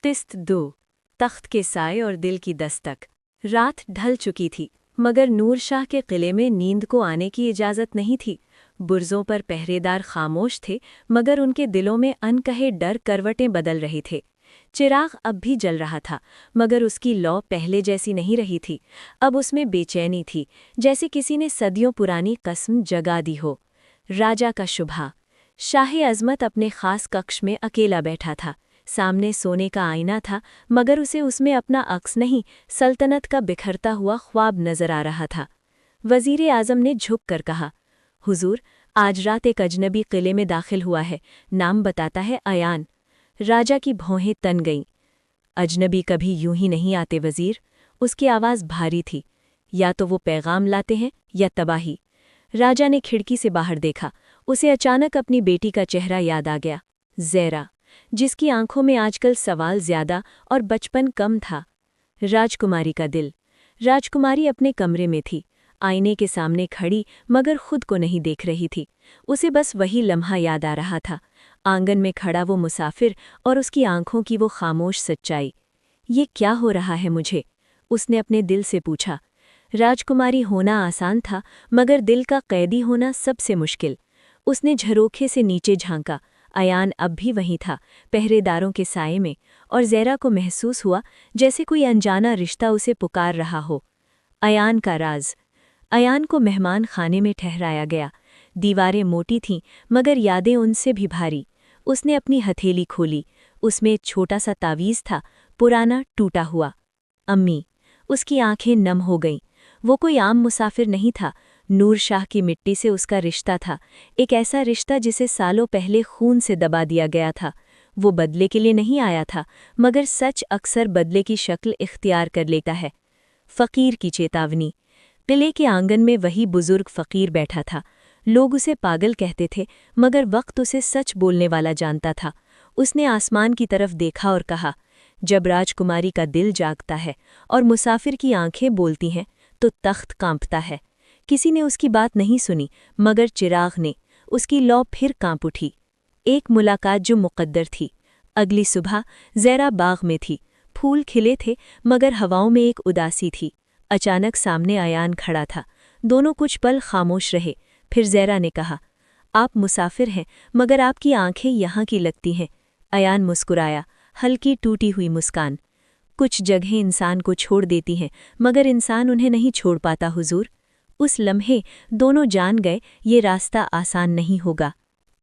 किस्त 2 तख्त के साए और दिल की दस्तक। रात ढल चुकी थी, मगर नूर शाह के किले में नींद को आने की इजाज़त नहीं थी। बुर्जों पर पहरेदार खामोश थे, मगर उनके दिलों में अनकहे डर करवटें बदल रहे थे। चिराग अब भी जल रहा था, मगर उसकी लौ पहले जैसी नहीं रही थी। अब उसमें बेचैनी थी, जैसे किसी ने सदियों पुरानी कसम जगा दी हो। राजा का शुभा। शाह अज़मत अपने खास कक्ष में अकेला बैठा था। सामने सोने का आईना था, मगर उसे उसमें अपना अक्स नहीं, सल्तनत का बिखरता हुआ ख्वाब नजर आ रहा था। वज़ीर आज़म ने झुककर कहा, हुजूर, आज रात एक अजनबी किले में दाखिल हुआ है। नाम बताता है अयान। राजा की भौहें तन गईं। अजनबी कभी यूं ही नहीं आते वज़ीर। उसकी आवाज़ भारी थी। या तो वो पैगाम लाते हैं या तबाही। राजा ने खिड़की से बाहर देखा। उसे अचानक अपनी बेटी का चेहरा याद आ गया, ज़ेरा, जिसकी आंखों में आजकल सवाल ज्यादा और बचपन कम था। राजकुमारी का दिल। राजकुमारी अपने कमरे में थी, आईने के सामने खड़ी, मगर खुद को नहीं देख रही थी। उसे बस वही लम्हा याद आ रहा था, आंगन में खड़ा वो मुसाफिर और उसकी आंखों की वो खामोश सच्चाई। ये क्या हो रहा है मुझे? उसने अपने दिल से पूछा। राजकुमारी होना आसान था, मगर दिल का कैदी होना सबसे मुश्किल। उसने झरोखे से नीचे झांका। अयान अब भी वहीं था, पहरेदारों के साए में, और ज़ेरा को महसूस हुआ जैसे कोई अनजाना रिश्ता उसे पुकार रहा हो। अयान का राज। अयान को मेहमान खाने में ठहराया गया। दीवारें मोटी थीं, मगर यादें उनसे भी भारी। उसने अपनी हथेली खोली। उसमें एक छोटा सा तावीज़ था, पुराना, टूटा हुआ। अम्मी। उसकी आंखें नम हो गईं। वो कोई आम मुसाफिर नहीं था। नूर शाह की मिट्टी से उसका रिश्ता था, एक ऐसा रिश्ता जिसे सालों पहले खून से दबा दिया गया था। वो बदले के लिए नहीं आया था, मगर सच अक्सर बदले की शक्ल इख्तियार कर लेता है। फ़कीर की चेतावनी। किले के आंगन में वही बुजुर्ग फ़कीर बैठा था। लोग उसे पागल कहते थे, मगर वक्त उसे सच बोलने वाला जानता था। उसने आसमान की तरफ देखा और कहा, जब राजकुमारी का दिल जागता है और मुसाफिर की आंखें बोलती हैं, तो तख्त कांपता है। किसी ने उसकी बात नहीं सुनी, मगर चिराग ने। उसकी लौ फिर कांप उठी। एक मुलाकात जो मुक़द्दर थी। अगली सुबह ज़ेरा बाग में थी। फूल खिले थे, मगर हवाओं में एक उदासी थी। अचानक सामने अयान खड़ा था। दोनों कुछ पल खामोश रहे। फिर ज़ेरा ने कहा, आप मुसाफिर हैं, मगर आपकी आंखें यहाँ की लगती हैं। अयान मुस्कुराया, हल्की टूटी हुई मुस्कान। कुछ जगहें इंसान को छोड़ देती हैं, मगर इंसान उन्हें नहीं छोड़ पाता हुजूर। उस लम्हे दोनों जान गए ये रास्ता आसान नहीं होगा।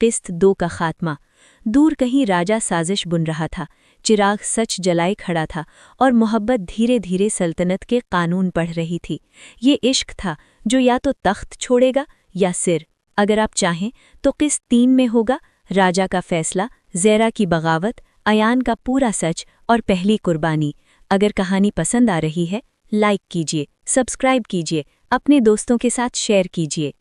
किस्त 2 का खात्मा। दूर कहीं राजा साजिश बुन रहा था। चिराग सच जलाए खड़ा था, और मोहब्बत धीरे धीरे सल्तनत के कानून पढ़ रही थी। ये इश्क था जो या तो तख्त छोड़ेगा या सिर। अगर आप चाहें तो किस्त 3 में होगा राजा का फैसला, ज़ेरा की बगावत, अयान का पूरा सच और पहली कुर्बानी। अगर कहानी पसंद आ रही है, लाइक कीजिए, सब्सक्राइब कीजिए, अपने दोस्तों के साथ शेयर कीजिए।